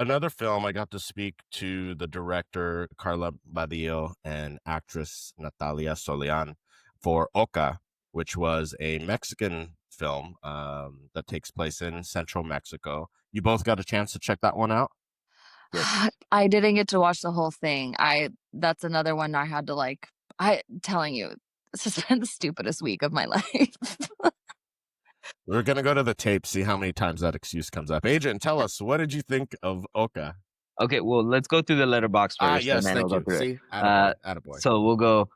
another film, I got to speak to the director Karla Badillo and actress Natalia Solian for OCA, which was a Mexican film that takes place in central Mexico. You both got a chance to check that one out? Yes. I didn't get to watch the whole thing. I That's another one I had to, like, I telling you, this has been the stupidest week of my life. We're gonna go to the tape, see how many times that excuse comes up. Adrian, tell us, what did you think of Oka? Okay, well, let's go through the letterbox Ah, first, and yes, then we'll thank go you. through it. See, Uh, attaboy, attaboy. so we'll go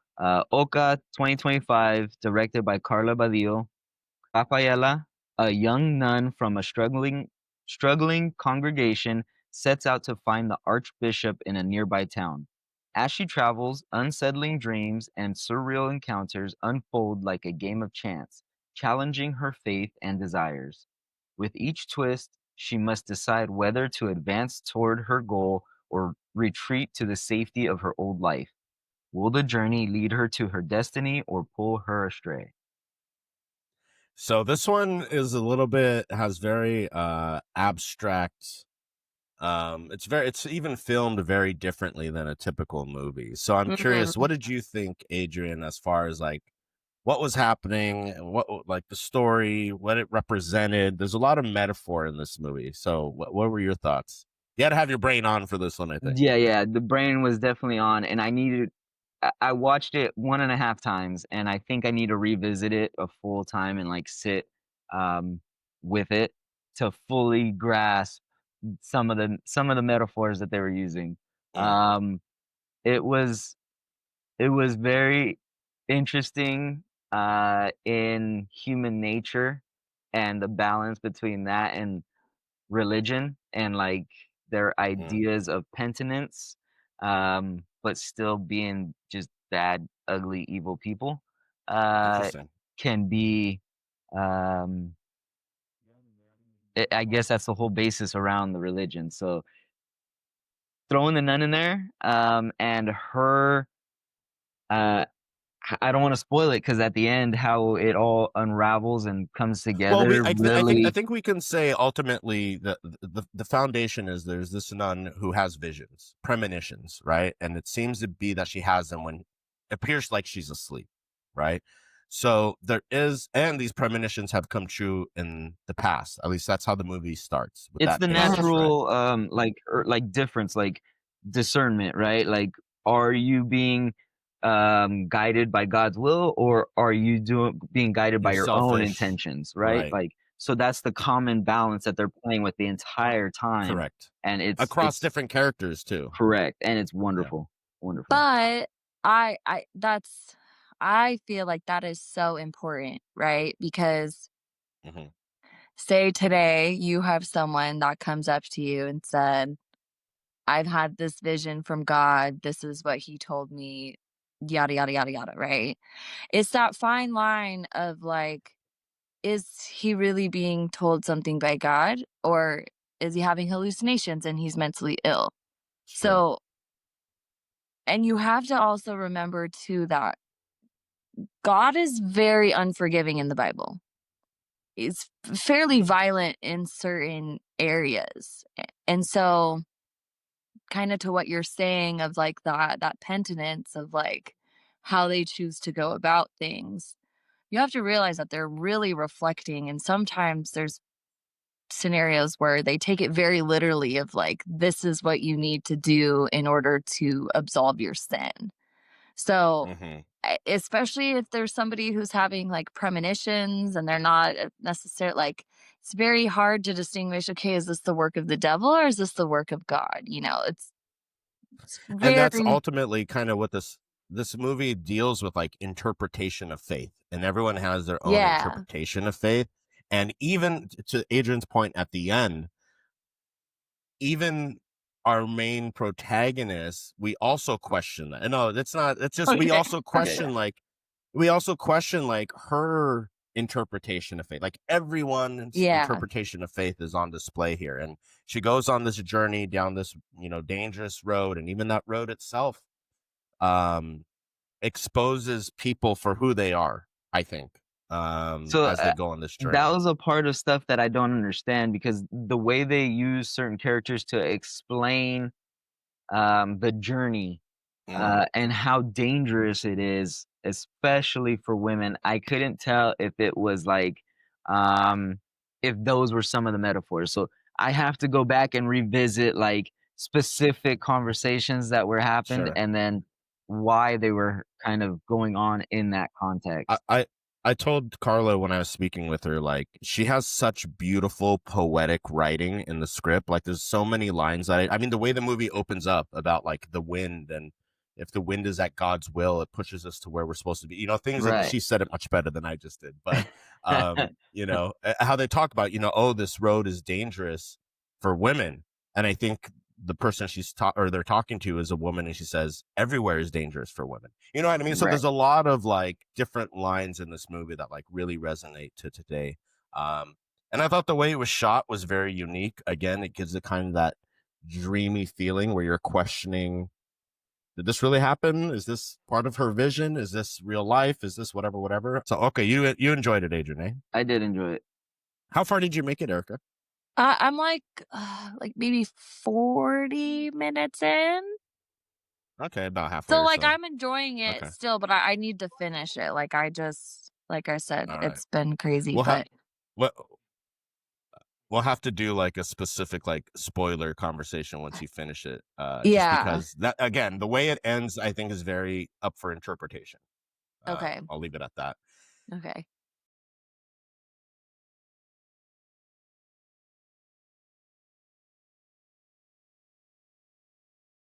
Oka 2025, directed by Karla Badillo. Rafaela, a young nun from a struggling congregation, sets out to find the archbishop in a nearby town. As she travels, unsettling dreams and surreal encounters unfold like a game of chance, challenging her faith and desires. With each twist, she must decide whether to advance toward her goal or retreat to the safety of her old life. Will the journey lead her to her destiny or pull her astray? So this one is a little bit has very abstract. It's even filmed very differently than a typical movie. So I'm curious, Mhm. what did you think, Adrian, as far as like what was happening, what like the story, what it represented? There's a lot of metaphor in this movie. So what were your thoughts? You had to have your brain on for this one, I think. Yeah, the brain was definitely on, and I watched it 1.5 times, and I think I need to revisit it a full time and, like, sit, um, with it to fully grasp some of the metaphors that they were using. Mm, Um, it was it was very interesting, in human nature and the balance between that and religion and, like, their mm, ideas of penitence, but still being just bad, ugly, evil people, uh, interesting. can be, um I guess that's the whole basis around the religion. So throwing the nun in there, and her, uh I don't wanna spoil it because at the end, how it all unravels and comes Well, together I really. think we can say ultimately the foundation is there's this nun who has visions, premonitions, right? And it seems to be that she has them when it appears like she's asleep, right? So there is, and these premonitions have come true in the past. At least that's how the movie starts with It's that the basis, right? natural, like, difference, like, discernment, right? Like, are you being, guided by God's will, or are you being guided by You're your own selfish, intentions, right? right? Like, so that's the common balance that they're playing with the entire time, Correct. and Across it's different characters too. correct, and it's Yeah. wonderful, wonderful. But I feel like that is so important, right? Because Hmm. say today you have someone that comes up to you and said, "I've had this vision from God. This is what he told me, yada, yada, yada, yada," right? It's that fine line of like, is he really being told something by God, or is he having hallucinations and he's mentally ill? Sure. So, and you have to also remember too that God is very unforgiving in the Bible. It's fairly violent in certain areas. And so kind of to what you're saying of like that penitence of like how they choose to go about things. You have to realize that they're really reflecting, and sometimes there's scenarios where they take it very literally of like this is what you need to do in order to absolve your sin. So, Hmm. especially if there's somebody who's having like premonitions and they're not necessarily like, it's very hard to distinguish, okay, is this the work of the devil or is this the work of God? It's And that's very, ultimately kind of what this movie deals with, like interpretation of faith, and everyone has their own yeah, interpretation of faith. And even to Adrian's point at the end, even our main protagonist, we also question that. No, that's not. It's just okay, okay, yeah, we also question like her interpretation of faith. Like everyone's yeah. interpretation of faith is on display here, and she goes on this journey down this dangerous road, and even that road itself um exposes people for who they are, I think. So as they go on this that journey. was a part of stuff that I don't understand, because the way they use certain characters to explain the journey and how dangerous it is, especially for women. I couldn't tell if it was like, if those were some of the metaphors. So I have to go back and revisit like specific conversations that were happened, Sure. and then why they were kind of going on in that context. I told Karla when I was speaking with her, like, she has such beautiful poetic writing in the script. Like, there's so many lines that I mean, the way the movie opens up about like the wind, and if the wind is at God's will, it pushes us to where we're supposed to be. You know, things that Right. she said it much better than I just did. But you know, how they talk about, you know, oh, this road is dangerous for women. And I think the person they're talking to is a woman, and she says everywhere is dangerous for women. You know what I mean? So Right. there's a lot of like different lines in this movie that like really resonate to today. And I thought the way it was shot was very unique. Again, it gives it kind of that dreamy feeling where you're questioning, did this really happen? Is this part of her vision? Is this real life? Is this whatever? So okay, you enjoyed it, Adrian, eh? I did enjoy it. How far did you make it, Erica? I'm like maybe 40 minutes in. Okay, about halfway So or like so. I'm enjoying it Okay. still, but I need to finish it. Like I said, All right. it's been crazy, We'll have but we'll have to do like a specific like spoiler conversation once you finish it. Just yeah. because that, again, the way it ends, I think is very up for interpretation. Okay. I'll leave it at that. Okay.